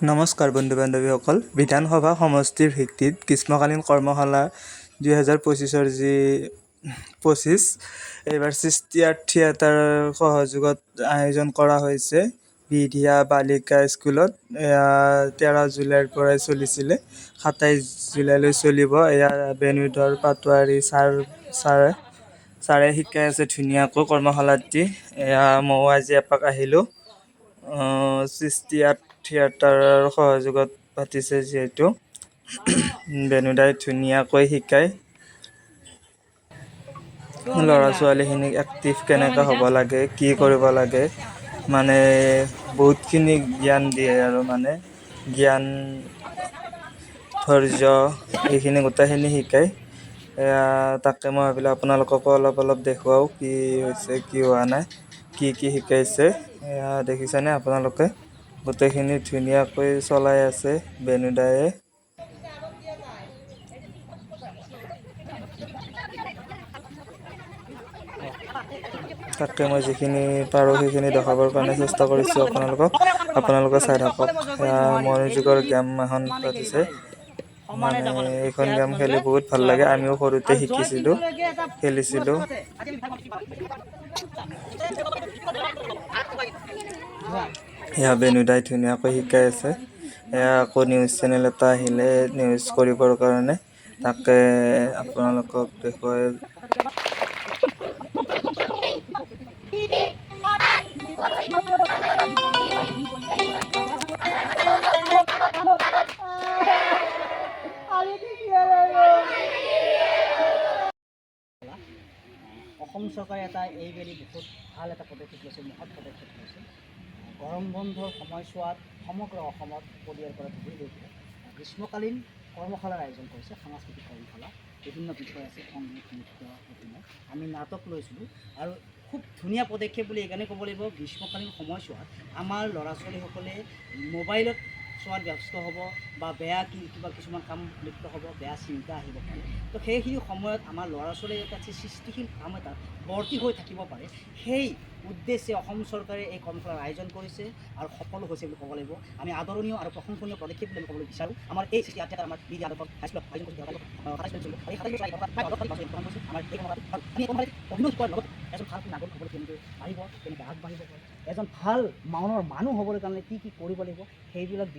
নমস্কাৰ বন্ধু বান্ধৱীসকল। বিধানসভা সমষ্টিৰ ভিত্তিত গ্ৰীষ্মকালীন কৰ্মশালা 2025 যি 25 এইবাৰ সৃষ্টি আৰ্ট থিয়েটাৰৰ সহযোগত আয়োজন কৰা হৈছে বিধিয়া বালিকা স্কুলত। 13 জুলাইৰ পৰাই চলিছিলে, 27 জুলাইলৈ চলিব। এয়া বেণুধৰ পাটোৱাৰী ছাৰে শিকাই আছে ধুনীয়াকৈ কৰ্মশালাটি। ময়ো আজি এপাক আহিলোঁ। সৃষ্টি আৰ্ট থিয়েটাৰৰ সহযোগত পাতিছে যিহেতু বেনুদাই ধুনীয়াকৈ শিকায় ল'ৰা ছোৱালীখিনিক এক্টিভ কেনেকৈ হ'ব লাগে, কি কৰিব লাগে, মানে বহুতখিনি জ্ঞান দিয়ে আৰু মানে জ্ঞান ধৈৰ্য এইখিনি গোটেইখিনি শিকায়। তাকে মই ভাবিলোঁ আপোনালোককো অলপ দেখুৱাওঁ কি হৈছে কি হোৱা নাই, কি শিকাইছে। দেখিছেনে আপোনালোকে, গোটেইখিনি ধুনীয়াকৈ চলাই আছে বেনুদায়ে। তাকে মই যিখিনি পাৰোঁ সেইখিনি দেখাবৰ কাৰণে চেষ্টা কৰিছোঁ আপোনালোকে চাই থাকক। মনোযোগৰ গেম এখন পাতিছে, মানে এইখন গেম খেলি বহুত ভাল লাগে। আমিও সৰুতে খেলিছিলোঁ। এয়া বেনুদাই ধুনীয়াকৈ শিকাই আছে। এয়া আকৌ নিউজ চেনেল এটা আহিলে নিউজ কৰিবৰ কাৰণে, তাকে আপোনালোকক দেখুৱাই। অসম চৰকাৰে এইবেলি বহুত ভাল এটা পদক্ষেপ লৈছে, মহৎ পদক্ষেপ লৈছে। গৰম বন্ধৰ সময়ছোৱাত সমগ্ৰ অসমত পৰিয়াল পৰা ধৰি লৈকে গ্ৰীষ্মকালীন কৰ্মশালাৰ আয়োজন কৰিছে। সাংস্কৃতিক কৰ্মশালা, বিভিন্ন বিষয় আছে, সংগীত, নৃত্য, অভিনয়। আমি নাটক লৈছিলোঁ আৰু খুব ধুনীয়া পদক্ষেপ বুলি এইকাৰণে ক'ব লাগিব। গ্ৰীষ্মকালীন সময়ছোৱাত আমাৰ ল'ৰা ছোৱালীসকলে মোবাইলত চোৱাত ব্যস্ত হ'ব বা বেয়া কিবা কিছুমান কাম লিপ্ত হ'ব, বেয়া চিন্তা আহিব পাৰে। তো সেইখিনি সময়ত আমাৰ ল'ৰা ছোৱালীৰ এটা সৃষ্টিশীল কাম এটাত বৰ্তি হৈ থাকিব পাৰে, সেই উদ্দেশ্যে অসম চৰকাৰে এই কৰ্মশালাৰ আয়োজন কৰিছে আৰু সফল হৈছে বুলি ক'ব লাগিব। আমি আদৰণীয় আৰু প্ৰশংসনীয় পদক্ষেপ বুলি আমি ক'বলৈ বিচাৰোঁ। আমাৰ এই সৃষ্টি আৰ্ট থিয়েটাৰ আমাৰ বি আদৰ্শত হাইস্কুলত আয়োজন কৰিছে। অভিনয় কৰাৰ লগতে এজন ভাল নাগৰিক হ'বলৈ কেনেকৈ পাৰিব, কেনেকৈ আগবাঢ়িব পাৰে, এজন ভাল মানৰ মানুহ হ'বলৈ কাৰণে কি কৰিব লাগিব, সেইবিলাক